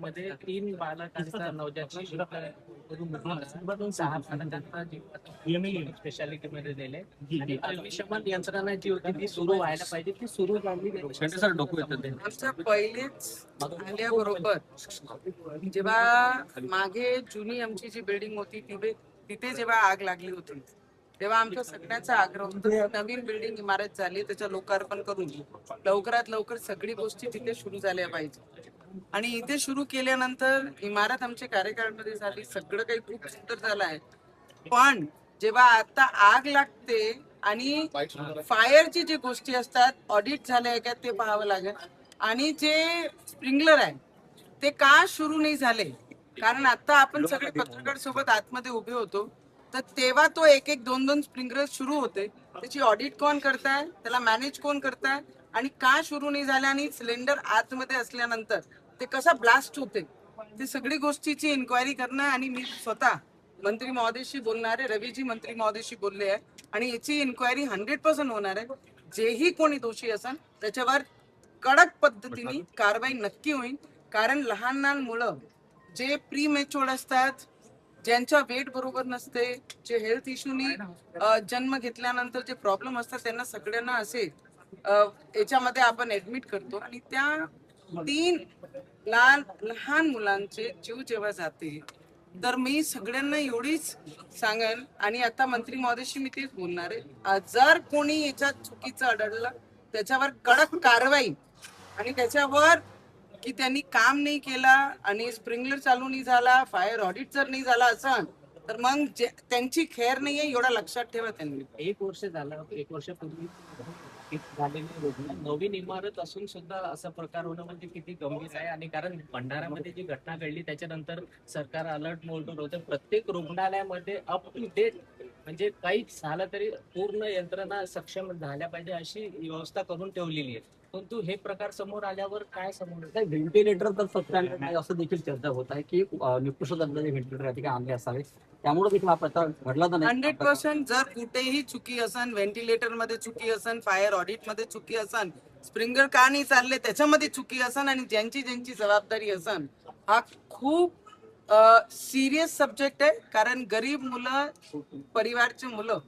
मध्ये 3 बालकांचा नवजात शिशुमृत्यू 6 बालकांना स्पेशालिटी मध्ये दिले आणि अग्निशमन यंत्रणा जी होती ती सुरू व्हायला पाहिजे ती सुरू झाली नाही. आमच्या पहिलेच आल्याबरोबर जेव्हा मागे जुनी आमची जी बिल्डिंग होती तिथे जेव्हा आग लागली होती तेव्हा आमच्या सगळ्यांचा आग्रह होता की नवीन बिल्डिंग इमारत झाली त्याचं लोकार्पण करून लवकरात लवकर सगळी गोष्टी तिथे सुरू झाल्या पाहिजे. आणि इथे सुरू केल्यानंतर इमारत आमच्या कार्यकाळामध्ये झाली, सगळं काही खूप सुंदर झालं आहे. पण जेव्हा आता आग लागते आणि फायरची जी गोष्टी असतात ऑडिट झाले का ते पाहावं लागेल. आणि जे स्प्रिंकलर आहे ते का सुरू नाही झाले, कारण आता आपण सगळे पत्रकार सोबत आतमध्ये उभे होतो तर तेव्हा तो एक एक दोन दोन स्प्रिंकलर सुरू होते. त्याची ऑडिट कोण करताय, त्याला मॅनेज कोण करताय आणि का सुरू नाही झाले आणि सिलेंडर आतमध्ये असल्यानंतर ते कसा ब्लास्ट होते ते सगळी गोष्टीची इन्क्वायरी करणं. आणि मी स्वतः मंत्री महोदयशी बोलणार आहे, रवीजी मंत्री महोदयशी बोलले आहे आणि याची इन्क्वायरी 100% होणार आहे. जेही कोणी दोषी असेल त्याच्यावर कडक पद्धतीने कारवाई नक्की होईल. कारण लहान लहान मुलं जे प्री मॅच्युअर्ड असतात, ज्यांच्या वेट बरोबर नसते, जे हेल्थ इश्यूनी जन्म घेतल्यानंतर जे प्रॉब्लेम असतात त्यांना सगळ्यांना असे याच्यामध्ये आपण ऍडमिट करतो आणि त्या 3 लहान मुलांचे जीव जेव्हा जाते तर मी सगळ्यांना एवढीच सांगेन आणि आता मंत्री महोदयशी मी तेच बोलणार आहे, जर कोणी याच्यात चुकीचं आढळलं त्याच्यावर कडक कारवाई आणि त्याच्यावर की त्यांनी काम नाही केला आणि स्प्रिंकलर चालू नाही झाला, फायर ऑडिट जर नाही झाला असं तर मग त्यांची खेर नाही आहे एवढा लक्षात ठेवा. त्यांनी 1 वर्ष झालं, 1 वर्षापूर्वी झालेली नवीन इमारत असून सुद्धा असा प्रकार होणं म्हणजे किती गंभीर आहे. आणि कारण भंडारामध्ये जी घटना घडली त्याच्यानंतर सरकार अलर्ट मोडवर होतं. प्रत्येक रुग्णालयामध्ये अप टू डेट म्हणजे काही झालं तरी पूर्ण यंत्रणा सक्षम झाल्या पाहिजे अशी व्यवस्था करून ठेवलेली आहे. परंतु हे प्रकार समोर आल्यावर काय समोर व्हेंटिलेटर तर स्टँडर्ड नाही असं देखील चर्चा होत आहे की निकृष्ट दर्जाचे व्हेंटिलेटर या ठिकाणी आणले असावे, त्यामुळे देखील हा प्रकार घडला तर नाही. 100% जर कुठेही चुकी असन, व्हेंटिलेटर मध्ये चुकी असन, फायर ऑडिट मध्ये चुकी असन, स्प्रिंकलर का नाही चालले त्याच्यामध्ये चुकी असन आणि ज्यांची जबाबदारी असन, हा खूप सिरियस सब्जेक्ट आहे. कारण गरीब मुलं, परिवारचे मुलं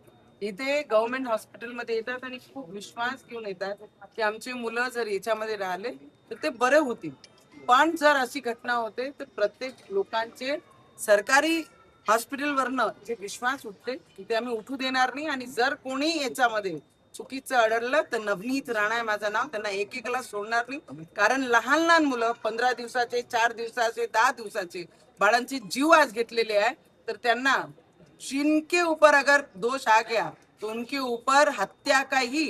इथे गव्हर्नमेंट हॉस्पिटलमध्ये येतात आणि खूप विश्वास घेऊन येतात की आमचे मुलं जर याच्यामध्ये राहिले तर ते बरे होतील. पण जर अशी घटना होते तर प्रत्येक लोकांचे सरकारी हॉस्पिटलवरनं जे विश्वास उठते ते आम्ही उठू देणार नाही. आणि जर कोणी याच्यामध्ये चुकीचं आढळलं तर नवनीत राणा आहे माझं नाव, त्यांना एकेकाला सोडणार नाही. कारण लहान लहान मुलं 15 दिवसाचे, 4 दिवसाचे, 10 दिवसाचे बाळांचे जीव आज घेतलेले आहे तर त्यांना जिनके ऊपर अगर दोष आ गया तो उनके ऊपर हत्या का ही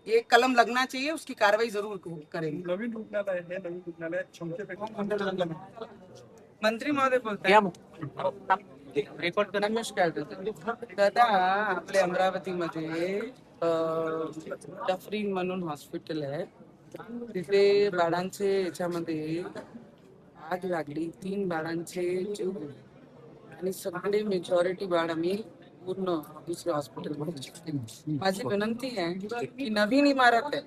ये कलम लगना चाहिए, उसकी कार्रवाई जरूर करेंगे. नवीन रुग्णालय हे नवीन रुग्णालय क्षमतेपेक्षा मंत्री महोदय बोलतात रेकॉर्ड नमस्कार दादा. आपल्या अमरावतीमध्ये डफरीन म्हणून हॉस्पिटल आहे, तिथे बाळांचे याच्यामध्ये आग लागली, 3 बाळांचे जीव गेले आणि सगळे मेजॉरिटी बाळ आम्ही पूर्ण दुसऱ्या हॉस्पिटलमध्ये. माझी विनंती आहे की नवीन इमारत आहे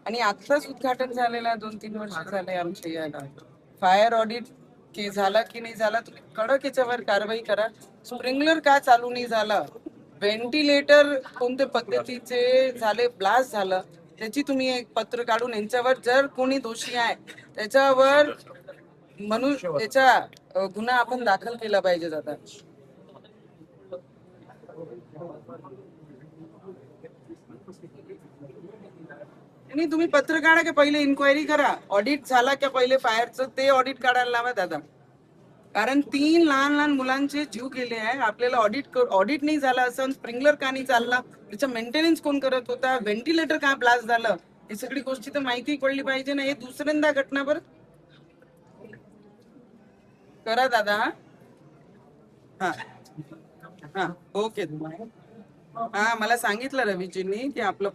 आणि आत्ताच उद्घाटन झालेलं आहे, 2-3 वर्ष झाले आमच्या याला. फायर ऑडिट की झाला की नाही झाला तुम्ही कडक याच्यावर कारवाई करा. स्प्रिंकलर का चालू नाही झालं, व्हेंटिलेटर कोणत्या पद्धतीचे झाले, ब्लास्ट झालं त्याची तुम्ही एक पत्र काढून यांच्यावर जर कोणी दोषी आहे त्याच्यावर म्हणून त्याचा गुन्हा आपण दाखल केला पाहिजे. दादा आणि तुम्ही पत्र काढा की पहिले इन्क्वायरी करा, ऑडिट झाला की पहिले फायरचं ते ऑडिट काढायला लावा दादा. कारण 3 लहान लहान मुलांचे जीव गेले आहे. आपल्याला ऑडिट नाही झाला असं, स्प्रिंकलर का नाही चालला, त्याचं मेंटेनन्स कोण करत होता, व्हेंटिलेटर का ब्लास्ट झालं, हे सगळी गोष्टी तर माहिती पडली पाहिजे ना. हे दुसऱ्यांदा घटना बरं करा दादा. हा हा ओके. हा मला सांगितलं रवीजींनी की आपलं